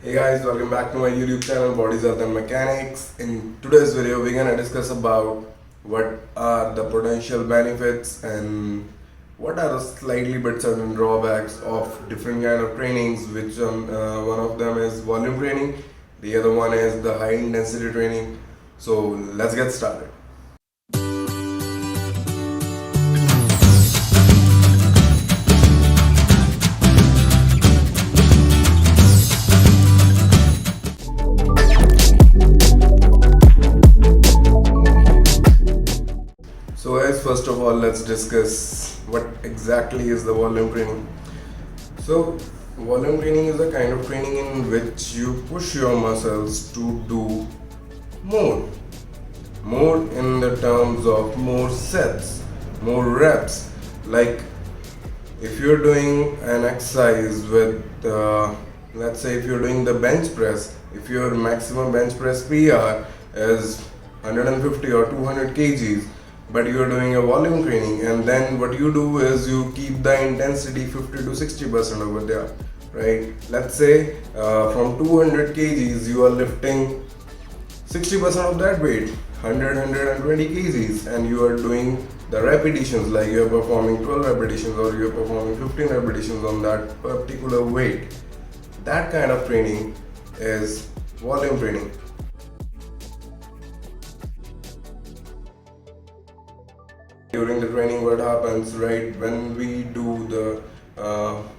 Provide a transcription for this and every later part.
Hey guys, welcome back to my YouTube channel Bodies Health and Mechanics. In today's video, we're gonna discuss about what are the potential benefits and what are the slightly bit certain drawbacks of different kind of trainings. Which one of them is volume training, the other one is the high intensity training. So let's get started. So guys, first of all, let's discuss what exactly is the volume training. So volume training is a kind of training in which you push your muscles to do more. More in the terms of more sets, more reps. Like if you're doing an exercise with, let's say if you're doing the bench press, if your maximum bench press PR is 150 or 200 kgs, but you are doing a volume training, and then what you do is you keep the intensity 50 to 60% over there, right? Let's say from 200 kgs you are lifting 60% of that weight, 120 kgs, and you are doing the repetitions, like you are performing 12 repetitions or you are performing 15 repetitions on that particular weight. That kind of training is volume training. During the training, what happens, right, when we do the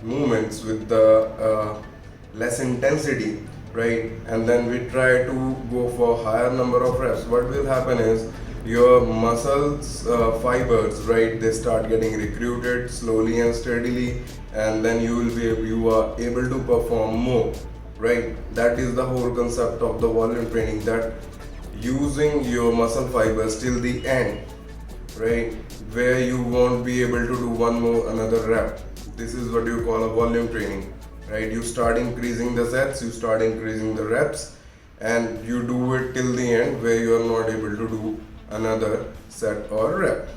movements with the less intensity, right, and then we try to go for higher number of reps, what will happen is your muscles fibers, right, they start getting recruited slowly and steadily, and then you are able to perform more, right? That is the whole concept of the volume training, that using your muscle fibers till the end, right, where you won't be able to do another rep. This is what you call a volume training, right? You start increasing the sets, you start increasing the reps, and you do it till the end where you are not able to do another set or rep.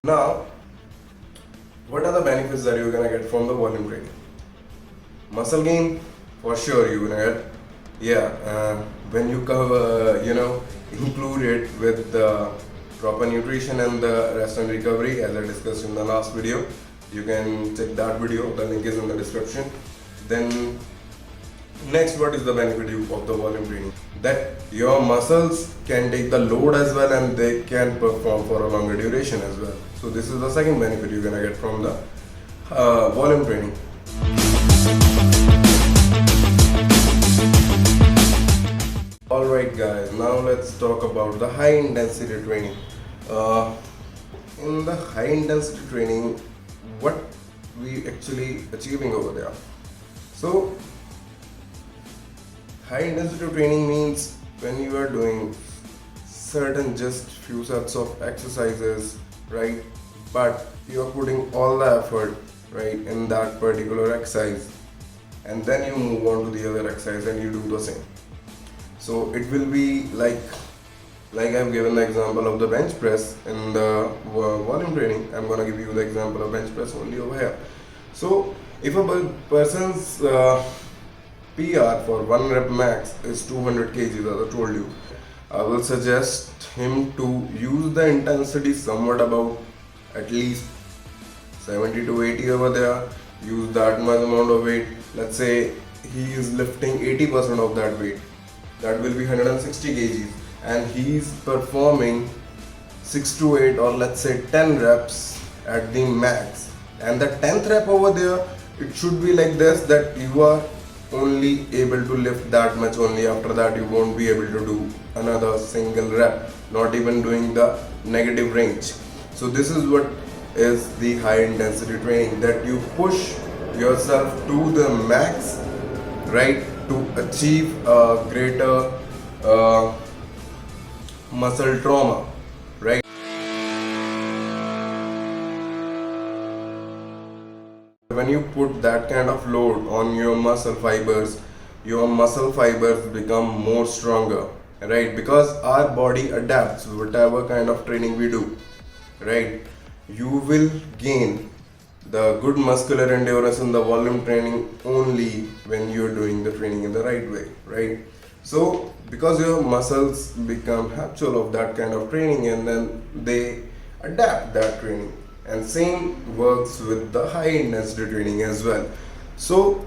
Now, what are the benefits that you're gonna get from the volume training? Muscle gain, for sure you're gonna get. When you cover, include it with the proper nutrition and the rest and recovery, as I discussed in the last video. You can check that video, the link is in the description. Then next, what is the benefit of the volume training? That your muscles can take the load as well, and they can perform for a longer duration as well. So this is the second benefit you're gonna get from the volume training. Alright guys, now let's talk about the high intensity training. In the high intensity training, what we actually achieving over there? So high intensity training means when you are doing certain just few sets of exercises, right, but you are putting all the effort, right, in that particular exercise, and then you move on to the other exercise and you do the same. So it will be like I've given the example of the bench press in the volume training. I'm gonna give you the example of bench press only over here. So if a person's PR for 1 rep max is 200 kg, as I told you, I will suggest him to use the intensity somewhat about at least 70 to 80 over there. Use that much amount of weight. Let's say he is lifting 80% of that weight. That will be 160 kgs, and he's performing 6 to 8 or let's say 10 reps at the max. And the 10th rep over there, it should be like this, that you are only able to lift that much only. After that you won't be able to do another single rep, not even doing the negative range. So this is what is the high intensity training, that you push yourself to the max, right, to achieve a greater muscle trauma, right? When you put that kind of load on your muscle fibers become more stronger, right? Because our body adapts whatever kind of training we do, right? You will gain the good muscular endurance and the volume training only when you're doing the training in the right way, right? So because your muscles become habitual of that kind of training, and then they adapt that training, and same works with the high intensity training as well. So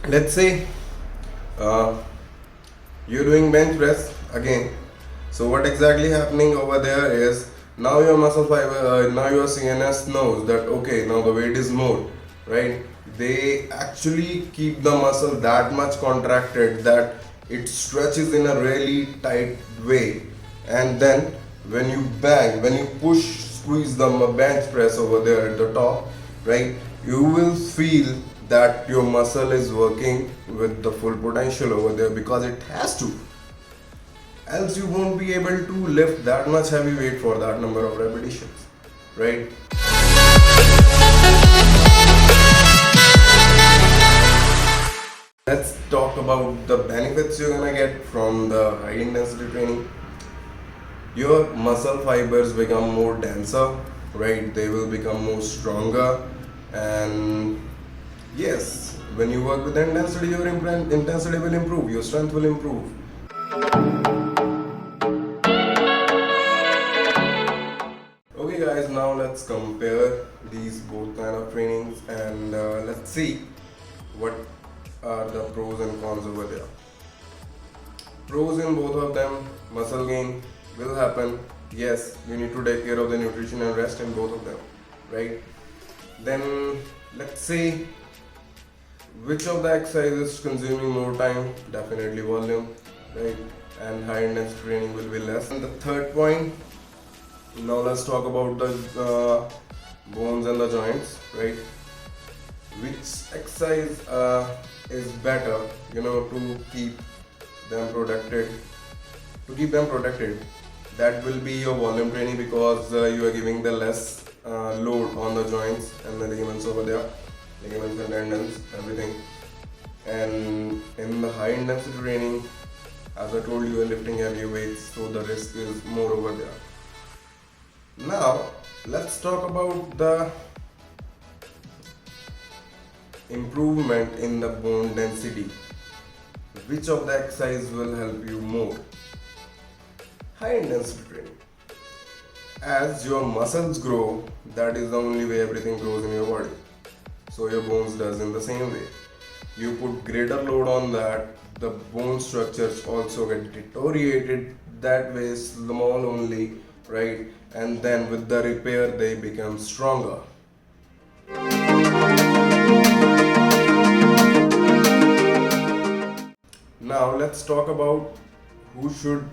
let's say uh, you're doing bench press again. So what exactly happening over there is, now your muscle fiber, now your CNS knows that okay, now the weight is more, right? They actually keep the muscle that much contracted that it stretches in a really tight way, and then when you bang, when you push, squeeze the bench press over there at the top, right? You will feel that your muscle is working with the full potential over there, because it has to, else you won't be able to lift that much heavy weight for that number of repetitions, right? Let's talk about the benefits you're gonna get from the high intensity training. Your muscle fibers become more denser, right? They will become more stronger, and yes, when you work with the intensity, your intensity will improve, your strength will improve. Okay guys, now let's compare these both kind of trainings, and let's see what are the pros and cons over there. Pros in both of them: muscle gain will happen. Yes, you need to take care of the nutrition and rest in both of them, right? Then let's say which of the exercises is consuming more time. Definitely volume, right? And high intensity training will be less. And the third point, now let's talk about the bones and the joints, right? Which exercise is better, to keep them protected? To keep them protected, that will be your volume training, because you are giving the less load on the joints and the ligaments over there, ligaments and tendons, everything. And in the high intensity training, as I told you, you are lifting heavy weights, so the risk is more over there. Now let's talk about the improvement in the bone density. Which of the exercise will help you more? High intensity training. As your muscles grow, that is the only way everything grows in your body. So your bones does in the same way. You put greater load on that, the bone structures also get deteriorated that way, small only, right? And then with the repair they become stronger. Now let's talk about who should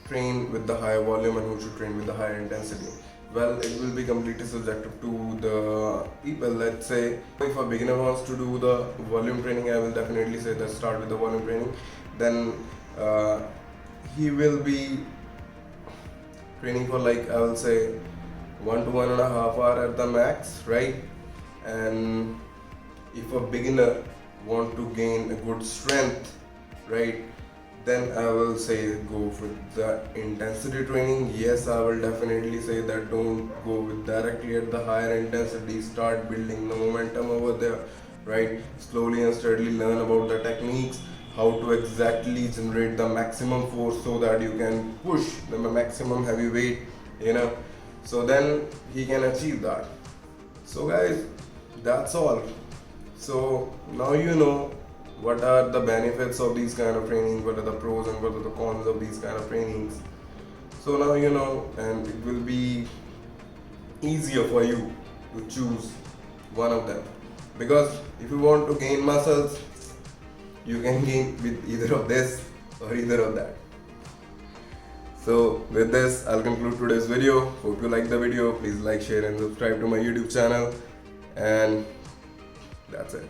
train with the high volume and who should train with the higher intensity. Well, it will be completely subjective to the people. Let's say if a beginner wants to do the volume training, I will definitely say that start with the volume training. Then he will be training for, like, I will say 1 to 1.5 hours at the max, right? And if a beginner want to gain a good strength, right, then I will say go with the intensity training. Yes, I will definitely say that don't go with directly at the higher intensity. Start building the momentum over there, right? Slowly and steadily learn about the techniques, how to exactly generate the maximum force so that you can push the maximum heavy weight, so then he can achieve that. So guys, that's all. So now you know what are the benefits of these kind of trainings, what are the pros and what are the cons of these kind of trainings. So now you know, and it will be easier for you to choose one of them, because if you want to gain muscles, you can gain with either of this or either of that. So with this, I'll conclude today's video. Hope you like the video. Please like, share and subscribe to my YouTube channel, and that's it.